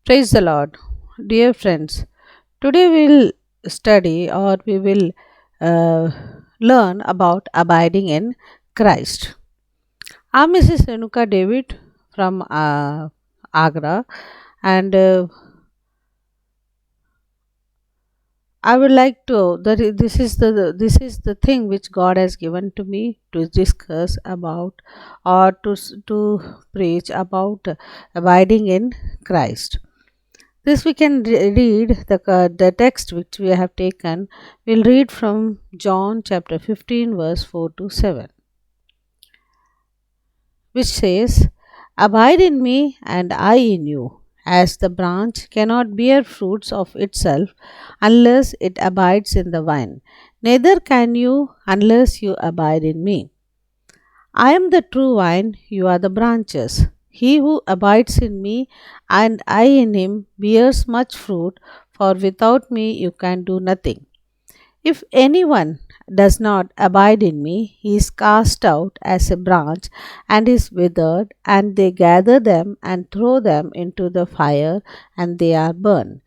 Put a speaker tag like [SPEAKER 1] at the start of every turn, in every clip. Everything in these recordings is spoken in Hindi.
[SPEAKER 1] Praise the Lord. Dear friends, today we'll study or we will uh, learn about abiding in Christ. I'm Mrs. Renuka David from Agra, and I would like to this is the thing which God has given to me to discuss about or to preach about abiding in Christ. This we can read the text which we have taken. We'll read from John chapter 15, verse 4 to 7, which says, "Abide in me, and I in you. As the branch cannot bear fruits of itself unless it abides in the vine, neither can you unless you abide in me. I am the true vine, you are the branches. He who abides in me and I in him bears much fruit, for without me you can do nothing. If anyone does not abide in me, he is cast out as a branch and is withered, and they gather them and throw them into the fire, and they are burned.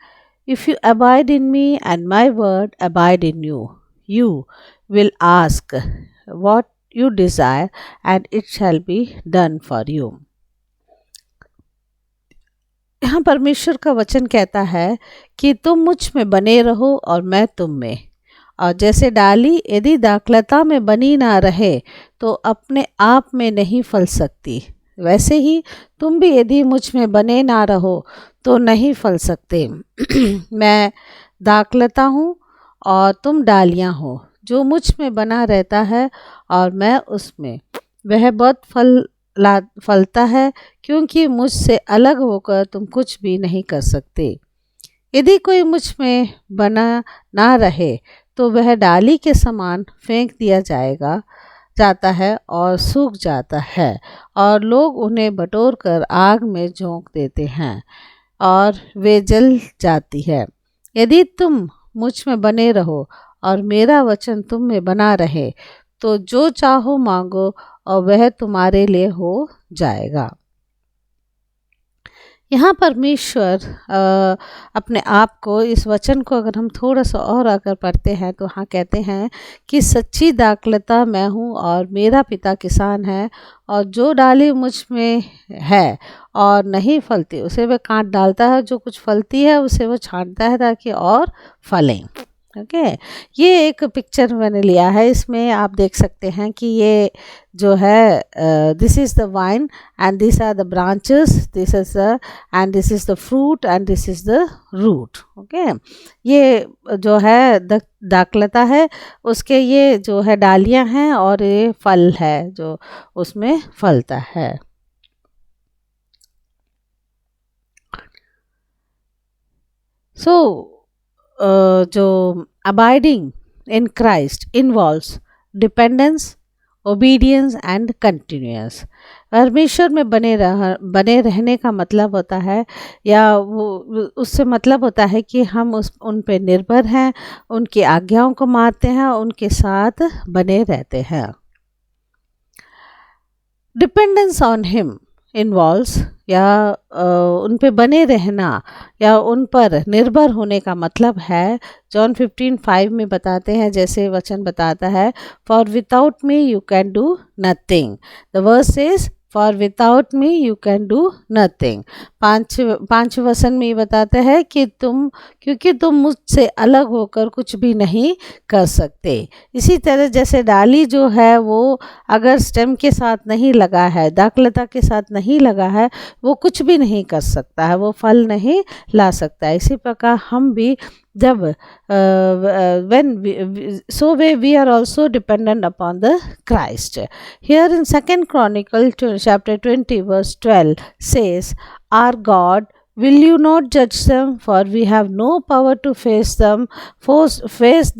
[SPEAKER 1] If you abide in me and my word abide in you, you will ask what you desire, and it shall be done for you." यहाँ परमेश्वर का वचन कहता है कि तुम मुझ में बने रहो और मैं तुम में। और जैसे डाली यदि दाखलता में बनी ना रहे तो अपने आप में नहीं फल सकती, वैसे ही तुम भी यदि मुझ में बने ना रहो तो नहीं फल सकते। मैं दाखलता हूँ और तुम डालियाँ हो। जो मुझ में बना रहता है और मैं उसमें, वह बहुत फलता है, क्योंकि मुझसे अलग होकर तुम कुछ भी नहीं कर सकते। यदि कोई मुझ में बना ना रहे तो वह डाली के समान फेंक दिया जाता है और सूख जाता है, और लोग उन्हें बटोर कर आग में झोंक देते हैं और वे जल जाती है। यदि तुम मुझ में बने रहो और मेरा वचन तुम में बना रहे तो जो चाहो मांगो और वह तुम्हारे लिए हो जाएगा। यहाँ परमेश्वर अपने आप को, इस वचन को अगर हम थोड़ा सा और अगर पढ़ते हैं तो हाँ कहते हैं कि सच्ची दाखलता मैं हूँ और मेरा पिता किसान है, और जो डाली मुझ में है और नहीं फलती उसे वह काट डालता है, जो कुछ फलती है उसे वो छांटता है ताकि और फलें। ओके ये एक पिक्चर मैंने लिया है, इसमें आप देख सकते हैं कि ये जो है this is the vine and this are the branches, this is the and this is the fruit and this is the root. Okay ये जो है दाखलता है, उसके ये जो है डालियां हैं और ये फल है जो उसमें फलता है। सो जो abiding in Christ involves dependence, obedience and continuous. परमेश्वर में बने रहने का मतलब होता है, या वो उससे मतलब होता है कि हम उन पे निर्भर हैं, उनकी आज्ञाओं को मानते हैं, उनके साथ बने रहते हैं। डिपेंडेंस ऑन हिम इन्वॉल्व्स, या उन पे बने रहना या उन पर निर्भर होने का मतलब है, जॉन 15:5 में बताते हैं, जैसे वचन बताता है, for without me you can do nothing. The verse is for without me you can do nothing. पाँच वचन में ये बताता है कि क्योंकि तुम मुझसे अलग होकर कुछ भी नहीं कर सकते। इसी तरह जैसे डाली जो है वो अगर स्टेम के साथ नहीं लगा है, दाखलता के साथ नहीं लगा है, वो कुछ भी नहीं कर सकता है, वो फल नहीं ला सकता है। इसी प्रकार हम भी जब we are also dependent upon the Christ. Here in 2 Chronicle chapter 20 verse 12 says, "Our God, will you not judge them? For we have no power to face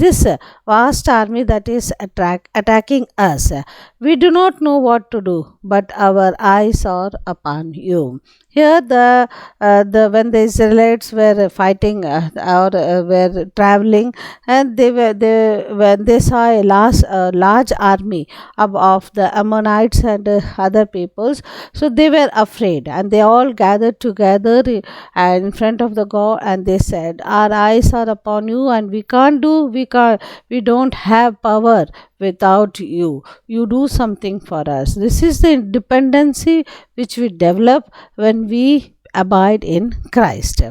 [SPEAKER 1] this vast army that is attacking us. We do not know what to do, but our eyes are upon you." Here, the when the Israelites were fighting or were traveling, and they when they saw a large army of the Ammonites and other peoples, so they were afraid, and they all gathered together in front of the God, and they said, "Our eyes are upon you, and we don't have power without you. You do something for us." This is the dependency which we develop when we abide in Christ.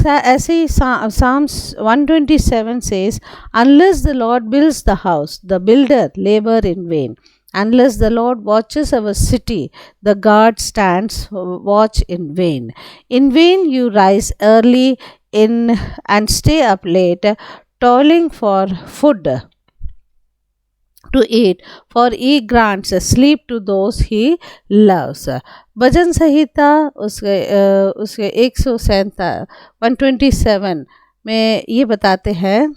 [SPEAKER 1] ऐसे ही Psalms 127 says, "Unless the Lord builds the house, the builder labor in vain. Unless the Lord watches our city, the guard stands watch in vain. In vain you rise early in and stay up late, toiling for food to eat, for he grants sleep to those he loves." भजन संहिता उसके 127 में ये बताते हैं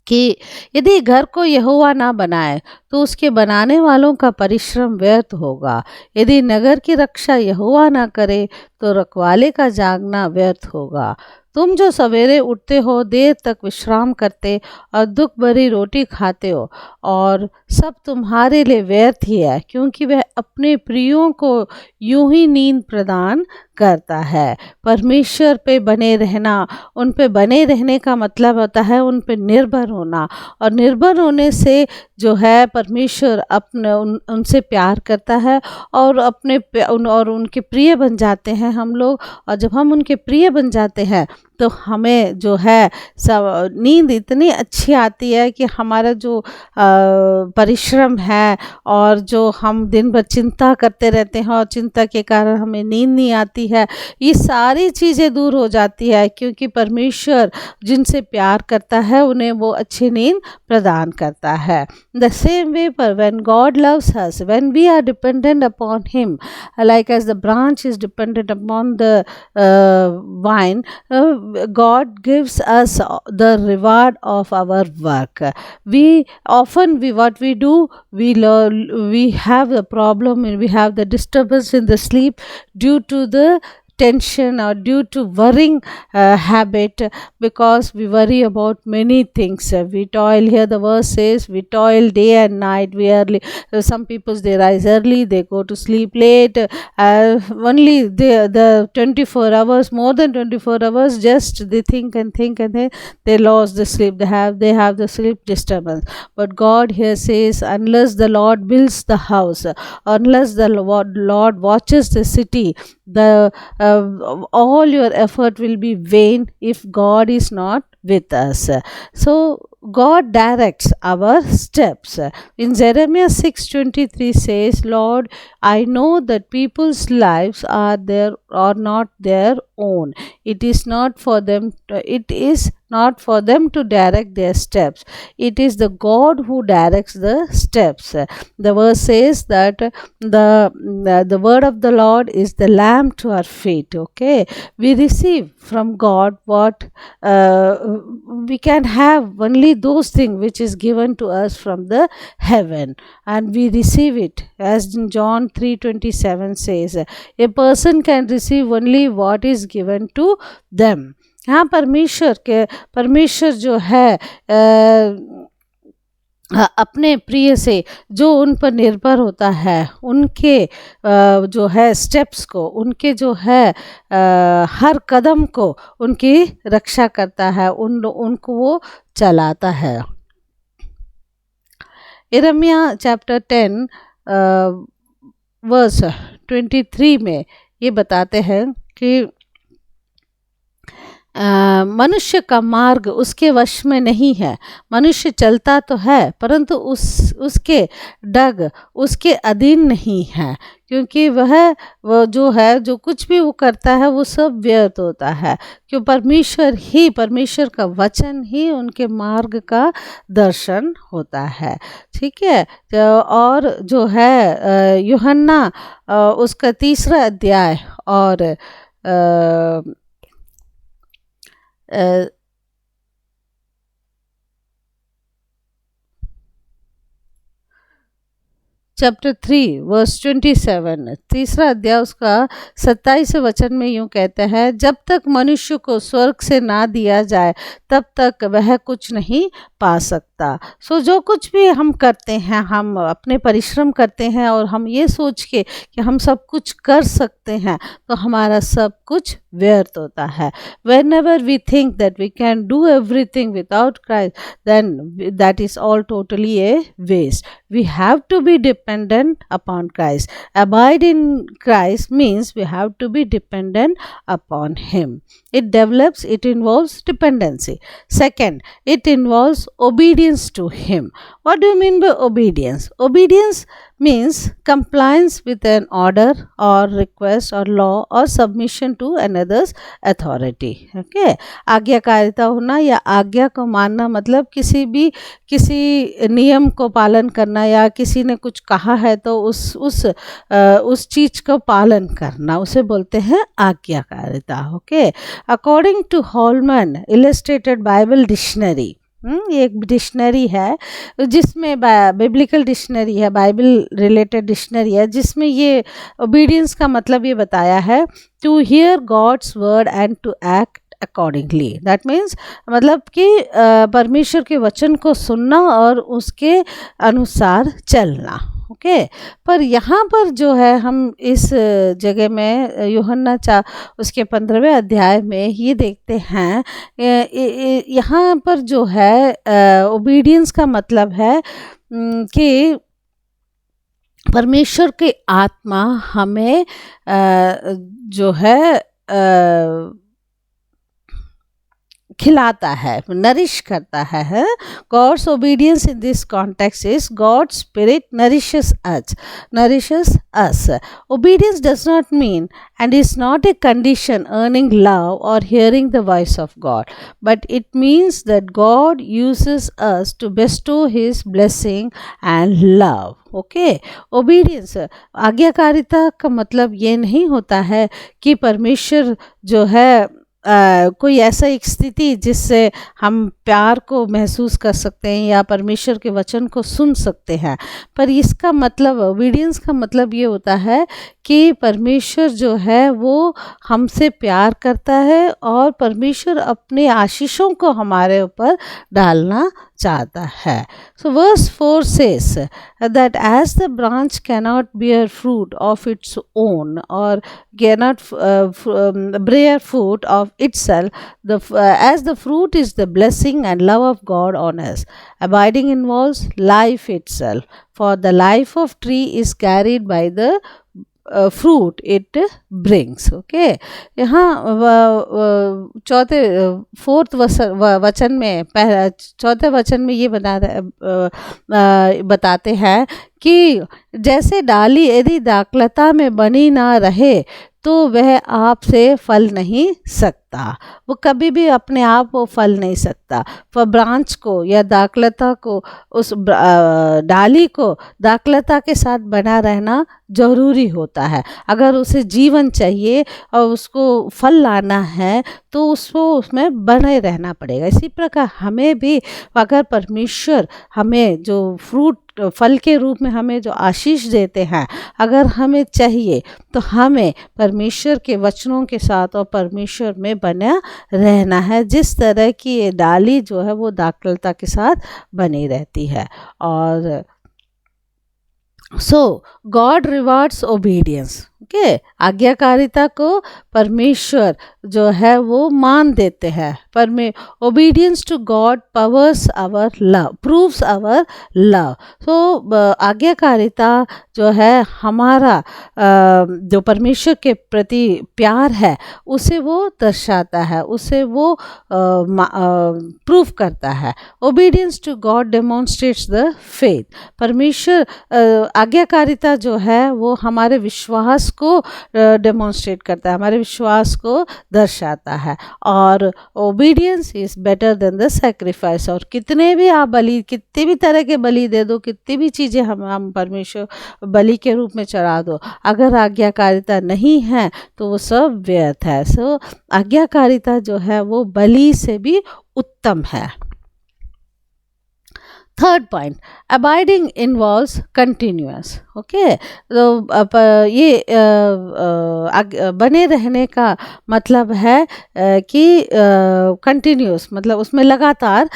[SPEAKER 1] कि यदि घर को यहोवा ना बनाए तो उसके बनाने वालों का परिश्रम व्यर्थ होगा। यदि नगर की रक्षा यहोवा ना करे तो रखवाले का जागना व्यर्थ होगा। तुम जो सवेरे उठते हो, देर तक विश्राम करते और दुख भरी रोटी खाते हो, और सब तुम्हारे लिए व्यर्थ ही है, क्योंकि वह अपने प्रियों को यूं ही नींद प्रदान करता है। परमेश्वर पे बने रहना, उन पे बने रहने का मतलब होता है उन पे निर्भर होना, और निर्भर होने से जो है परमेश्वर उनसे प्यार करता है और और उनके प्रिय बन जाते हैं हम लोग। और जब हम उनके प्रिय बन जाते हैं तो हमें जो है सब नींद इतनी अच्छी आती है कि हमारा जो परिश्रम है और जो हम दिन भर चिंता करते रहते हैं और चिंता के कारण हमें नींद नहीं आती है, ये सारी चीज़ें दूर हो जाती है, क्योंकि परमेश्वर जिनसे प्यार करता है उन्हें वो अच्छी नींद प्रदान करता है। द सेम वे पर when God loves us, when we are dependent upon him, like as the branch is dependent upon the vine, God gives us the reward of our work. We often what we do, we have the problem, we have the disturbance in the sleep due to the tension or due to worrying habit, because we worry about many things. We toil, here the verse says, we toil day and night. We early, some people they rise early, they go to sleep late, only the 24 hours, more than 24 hours, just they think and think, and they lost the sleep, they have the sleep disturbance. But God here says, unless the Lord builds the house, unless the Lord watches the city, the all your effort will be vain if God is not with us. So God directs our steps. In Jeremiah 6:23 says, "Lord, I know that people's lives are not their own. It is not for them to direct their steps. It is the God who directs the steps." The verse says that the word of the Lord is the lamp to our feet. Okay, we receive from God what we can have only those things which is given to us from the heaven, and we receive it, as in John 3:27 says, a person can receive only what is given to them. हाँ, परमेश्वर जो है अपने प्रिय से जो उन पर निर्भर होता है, उनके जो है स्टेप्स को, उनके जो है हर कदम को उनकी रक्षा करता है, उनको वो चलाता है। यिर्मयाह चैप्टर 10 वर्स 23 में ये बताते हैं कि मनुष्य का मार्ग उसके वश में नहीं है। मनुष्य चलता तो है, परंतु उसके डग उसके अधीन नहीं है, क्योंकि वो जो है, जो कुछ भी वो करता है वो सब व्यर्थ होता है, क्यों परमेश्वर का वचन ही उनके मार्ग का दर्शन होता है। ठीक है, और जो है यूहन्ना उसका 3 अध्याय और चैप्टर 3 वर्स 27, तीसरा अध्याय उसका 27 वचन में यूँ कहते हैं, जब तक मनुष्य को स्वर्ग से ना दिया जाए तब तक वह कुछ नहीं पा सकता। सो जो कुछ भी हम करते हैं, हम अपने परिश्रम करते हैं और हम ये सोच के कि हम सब कुछ कर सकते हैं, तो हमारा सब कुछ व्यर्थ होता है। Whenever we think that we can do everything without Christ, then that is all totally a waste. We have to be dependent upon Christ. Abide in Christ means we have to be dependent upon Him. It involves dependency. Second, it involves obedience to Him. What do you mean by obedience? Obedience means compliance with an order or request or law or submission to another's authority. Okay, आज्ञाकारिता होना या आज्ञा को मानना मतलब किसी नियम को पालन करना, या किसी ने कुछ कहा है तो उस चीज को पालन करना, उसे बोलते हैं आज्ञाकारिता। Okay, according to Holman illustrated Bible dictionary, ये एक डिक्शनरी है जिसमें बिब्लिकल डिक्शनरी है, बाइबल रिलेटेड डिक्शनरी है, जिसमें ये ओबीडियंस का मतलब ये बताया है, to hear God's word and to act accordingly. That means मतलब कि परमेश्वर के वचन को सुनना और उसके अनुसार चलना। ओके, पर यहाँ पर जो है हम इस जगह में यूहन्ना उसके 15वें अध्याय में ये देखते हैं, यहाँ पर जो है ओबीडियंस का मतलब है कि परमेश्वर की आत्मा हमें जो है खिलाता है, नरिश करता है। God's obedience in this context is God's spirit nourishes us. Obedience does not mean and is not a condition earning love or hearing the voice of God, but it means that God uses us to bestow His blessing and love. Okay, obedience आज्ञाकारिता का मतलब ये नहीं होता है कि परमेश्वर जो है कोई ऐसा एक स्थिति जिससे हम प्यार को महसूस कर सकते हैं या परमेश्वर के वचन को सुन सकते हैं, पर इसका मतलब ओबीडियंस का मतलब ये होता है कि परमेश्वर जो है वो हमसे प्यार करता है और परमेश्वर अपने आशीषों को हमारे ऊपर डालना चाहता है। So verse 4 says that as the branch cannot bear fruit of its own or cannot bear fruit of itself, as the fruit is the blessing and love of God on us. Abiding involves life itself, for the life of tree is carried by the fruit it brings. Okay, यहाँ फोर्थ वचन में चौथे वचन में ये बताते हैं कि जैसे डाली यदि दाखलता में बनी ना रहे तो वह आप से फल नहीं सकता, वो कभी भी अपने आप वो फल नहीं सकता। पर ब्रांच को या दाखलता को, उस डाली को दाखलता के साथ बना रहना जरूरी होता है। अगर उसे जीवन चाहिए और उसको फल लाना है तो उसको उसमें बने रहना पड़ेगा। इसी प्रकार हमें भी, अगर परमेश्वर हमें जो फ्रूट फल के रूप में हमें जो आशीष देते हैं, अगर हमें चाहिए तो हमें परमेश्वर के वचनों के साथ और परमेश्वर में बना रहना है, जिस तरह की ये डाली जो है वो दाखलता के साथ बनी रहती है। और सो गॉड रिवार्ड्स ओबीडियंस। ओके, आज्ञाकारिता को परमेश्वर जो है वो मान देते हैं। पर में obedience to God powers our love, proves our love. So आज्ञाकारिता जो है हमारा जो परमेश्वर के प्रति प्यार है उसे वो दर्शाता है, उसे वो प्रूव करता है। Obedience to God demonstrates the faith. परमेश्वर आज्ञाकारिता जो है वो हमारे विश्वास को डेमोन्स्ट्रेट करता है, हमारे विश्वास को दर्शाता है। और obedience is better than the sacrifice. और कितने भी आप बलि, कितने भी तरह के बलि दे दो, कितनी भी चीज़ें हम परमेश्वर बलि के रूप में चढ़ा दो, अगर आज्ञाकारिता नहीं है तो वो सब व्यर्थ है। सो आज्ञाकारिता जो है वो बलि से भी उत्तम है। Third point, abiding involves continuous. Okay, तो ये बने रहने का मतलब है कि कंटिन्यूअस मतलब उसमें लगातार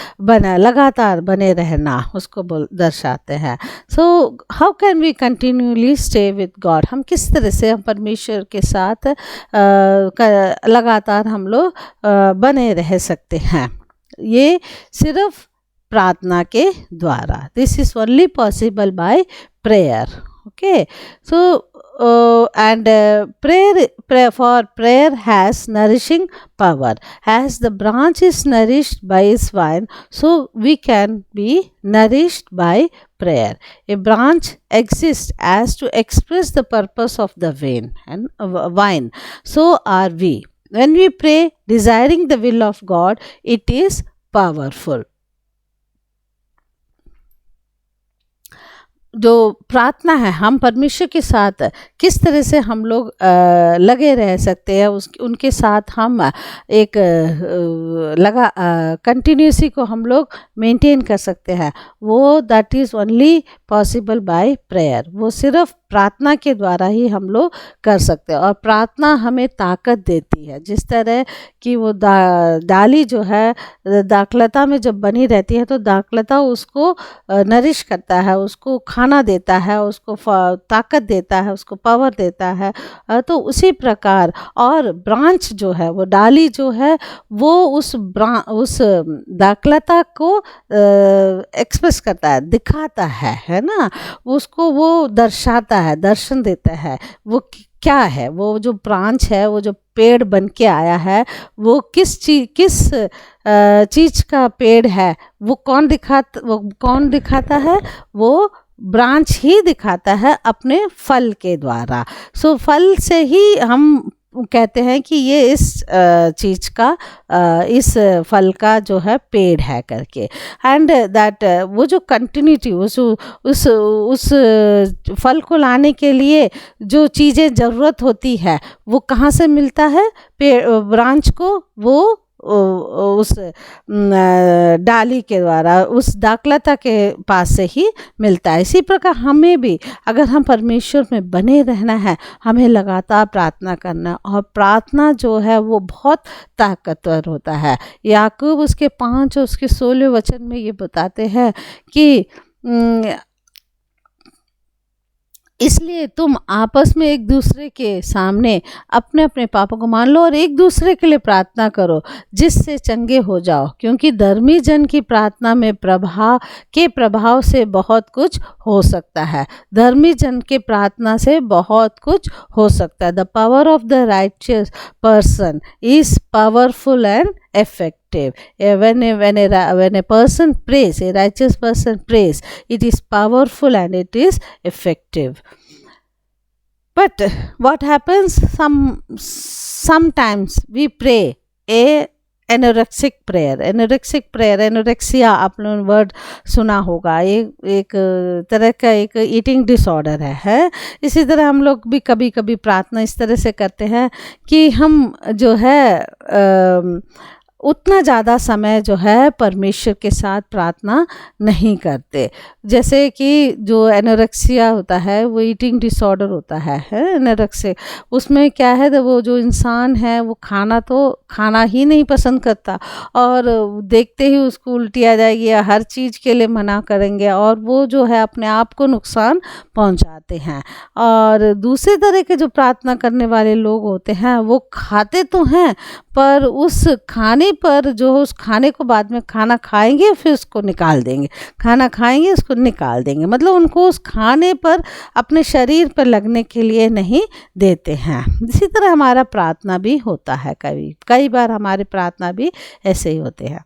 [SPEAKER 1] बने रहना उसको दर्शाते हैं। So how can we continuously stay with God, हम किस तरह से हम परमेश्वर के साथ लगातार हम लोग बने रह सकते हैं। ये सिर्फ प्रार्थना के द्वारा, this is only possible by prayer. Okay, so and prayer has nourishing power. As the branch is nourished by its vine, so we can be nourished by prayer. A branch exists as to express the purpose of the vine. So are we. When we pray desiring the will of God, it is powerful. जो प्रार्थना है, हम परमेश्वर के साथ किस तरह से हम लोग लगे रह सकते हैं, उनके साथ हम एक कंटिन्यूसी को हम लोग मेंटेन कर सकते हैं, वो that is only possible by prayer. वो सिर्फ प्रार्थना के द्वारा ही हम लोग कर सकते हैं। और प्रार्थना हमें ताकत देती है, जिस तरह कि वो डाली जो है दाखलता में जब बनी रहती है तो दाखलता उसको नरिश करता है, उसको खाना देता है, उसको ताकत देता है, उसको पावर देता है। तो उसी प्रकार और ब्रांच जो है, वो डाली जो है, वो उस दाखलता को एक्सप्रेस करता है, दिखाता है ना, उसको वो दर्शाता है, दर्शन देता है वो क्या है। वो जो ब्रांच है, वो जो पेड़ बन के आया है, वो किस चीज़ का पेड़ है, वो कौन दिखाता है, वो ब्रांच ही दिखाता है अपने फल के द्वारा। सो फल से ही हम कहते हैं कि ये इस चीज़ का इस फल का जो है पेड़ है करके। एंड दैट वो जो कंटिन्यूटी उस फल को लाने के लिए जो चीज़ें ज़रूरत होती है, वो कहाँ से मिलता है, ब्रांच को वो उस डाली के द्वारा, उस दाखलता के पास से ही मिलता है। इसी प्रकार हमें भी अगर हम परमेश्वर में बने रहना है, हमें लगातार प्रार्थना करना, और प्रार्थना जो है वो बहुत ताकतवर होता है। याकूब उसके 5 और उसके 16 वचन में ये बताते हैं कि इसलिए तुम आपस में एक दूसरे के सामने अपने अपने पापों को मान लो और एक दूसरे के लिए प्रार्थना करो, जिससे चंगे हो जाओ, क्योंकि धर्मी जन की प्रार्थना में प्रभाव से बहुत कुछ हो सकता है। धर्मी जन के प्रार्थना से बहुत कुछ हो सकता है। The power of the righteous person is powerful and effective. When a person prays, a righteous person prays, it is powerful and it is effective. But what happens, sometimes we pray anorexic prayer. Anorexia आपने वर्ड सुना होगा, एक तरह का एक ईटिंग डिसऑर्डर है। इसी तरह हम लोग भी कभी कभी प्रार्थना इस तरह से करते हैं कि हम जो है उतना ज़्यादा समय जो है परमेश्वर के साथ प्रार्थना नहीं करते। जैसे कि जो एनोरेक्सिया होता है, वो ईटिंग डिसऑर्डर होता है एनोरेक्सिया। उसमें क्या है, तो वो जो इंसान है वो खाना ही नहीं पसंद करता, और देखते ही उसको उल्टी आ जाएगी या हर चीज़ के लिए मना करेंगे, और वो जो है अपने आप को नुकसान पहुंचाते हैं। और दूसरे तरह के जो प्रार्थना करने वाले लोग होते हैं, वो खाते तो हैं, पर उस खाने पर जो उस खाने को बाद में खाना खाएंगे फिर उसको निकाल देंगे, खाना खाएंगे उसको निकाल देंगे, मतलब उनको उस खाने पर अपने शरीर पर लगने के लिए नहीं देते हैं। इसी तरह हमारा प्रार्थना भी होता है, कई बार हमारे प्रार्थना भी ऐसे ही होते हैं।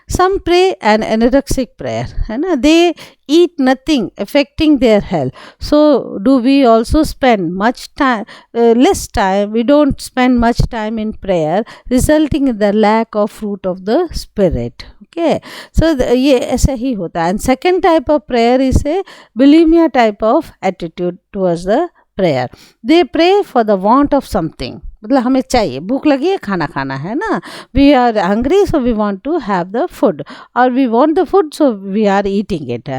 [SPEAKER 1] Some pray an anorexic prayer, है ना, they eat nothing affecting their health. So do we also spend less time? We don't spend much time in prayer, resulting in the lack of fruit of the spirit. Okay, so ये ऐसा ही होता है। And second type of prayer is a bulimia type of attitude towards the prayer. They pray for the want of something. मतलब हमें चाहिए, भूख लगी है, खाना खाना है ना, we are hungry so we want to have the food, और we want the food so we are eating it,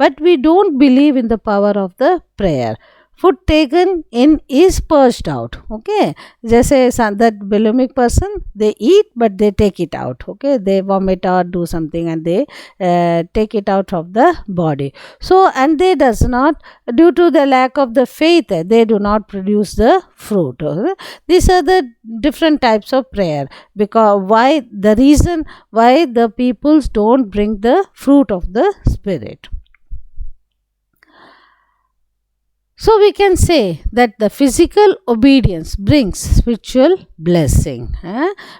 [SPEAKER 1] but we don't believe in the power of the prayer. Food taken in is purged out. Okay, जैसे that bulimic person, they eat but they take it out. Okay, they vomit or do something and they take it out of the body. So, and they does not, due to the lack of the faith, they do not produce the fruit. Okay? These are the different types of prayer, because why, the reason why the peoples don't bring the fruit of the spirit. So we can say that the physical obedience brings spiritual blessing.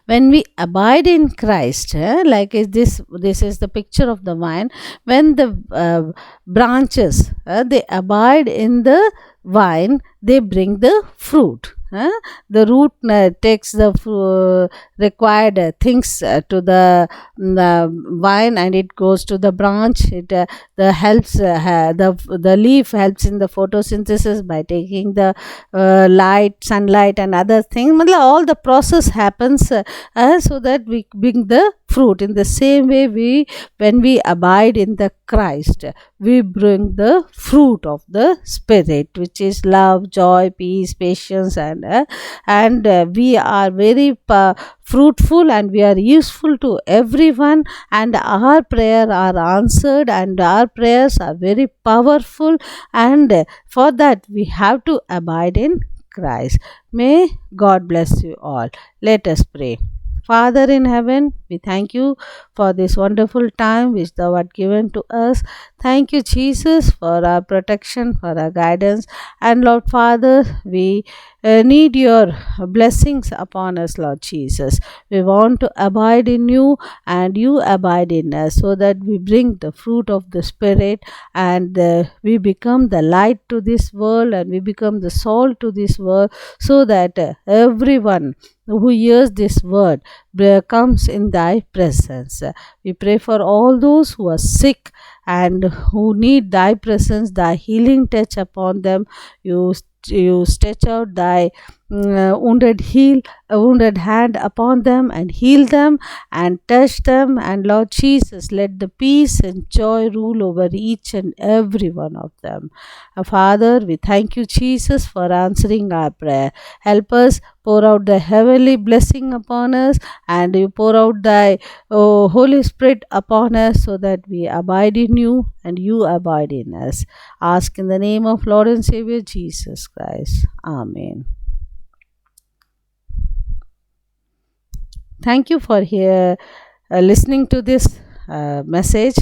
[SPEAKER 1] When we abide in Christ, like this is the picture of the vine. When the branches they abide in the vine, they bring the fruit. The root takes the required things to the vine, and it goes to the branch. It the helps the leaf helps in the photosynthesis by taking the light, sunlight and other things. All the process happens so that we bring the fruit. In the same way, when we abide in the Christ, we bring the fruit of the Spirit, which is love, joy, peace, patience, and we are very fruitful, and we are useful to everyone, and our prayer are answered, and our prayers are very powerful, and for that we have to abide in Christ. May God bless you all. Let us pray. Father in heaven, we thank you for this wonderful time which thou art given to us. Thank you, Jesus, for our protection, for our guidance. And Lord Father, we need your blessings upon us, Lord Jesus. We want to abide in you and you abide in us, so that we bring the fruit of the Spirit, and we become the light to this world, and we become the salt to this world, so that everyone who hears this word comes in thy presence. We pray for all those who are sick and who need thy presence, thy healing touch upon them. You stretch out thy wounded hand upon them and heal them and touch them. And Lord Jesus, let the peace and joy rule over each and every one of them. Father, we thank you, Jesus, for answering our prayer. Help us, pour out the heavenly blessing upon us, and you pour out thy Holy Spirit upon us, so that we abide in you and you abide in us. Ask in the name of Lord and Savior Jesus Christ. Amen. Thank you for listening to this message,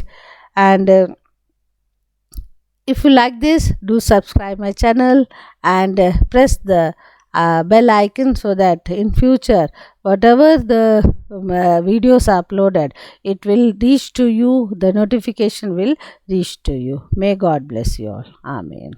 [SPEAKER 1] and if you like this, do subscribe my channel and press the bell icon, so that in future whatever the videos are uploaded, it will reach to you, the notification will reach to you. May God bless you all. Amen.